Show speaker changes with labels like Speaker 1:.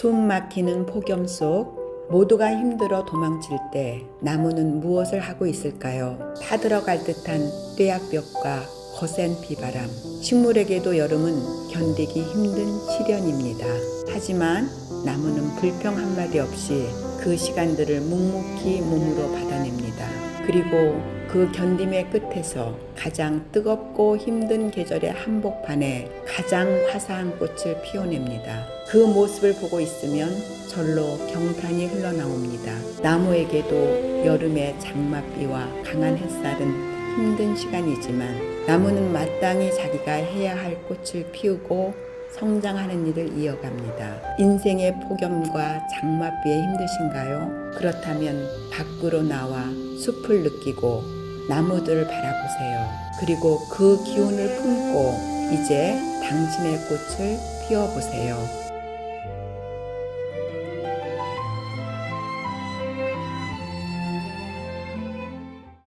Speaker 1: 숨 막히는 폭염 속 모두가 힘들어 도망칠 때 나무는 무엇을 하고 있을까요? 타들어갈 듯한 뙤약볕과 거센 비바람. 식물에게도 여름은 견디기 힘든 시련입니다. 하지만 나무는 불평 한마디 없이 그 시간들을 묵묵히 몸으로 받아냅니다. 그리고 그 견딤의 끝에서 가장 뜨겁고 힘든 계절의 한복판에 가장 화사한 꽃을 피워냅니다. 그 모습을 보고 있으면 절로 경탄이 흘러나옵니다. 나무에게도 여름의 장맛비와 강한 햇살은 힘든 시간이지만 나무는 마땅히 자기가 해야 할 꽃을 피우고 성장하는 일을 이어갑니다. 인생의 폭염과 장맛비에 힘드신가요? 그렇다면 밖으로 나와 숲을 느끼고 나무들을 바라보세요. 그리고 그 기운을 품고 이제 당신의 꽃을 피워보세요.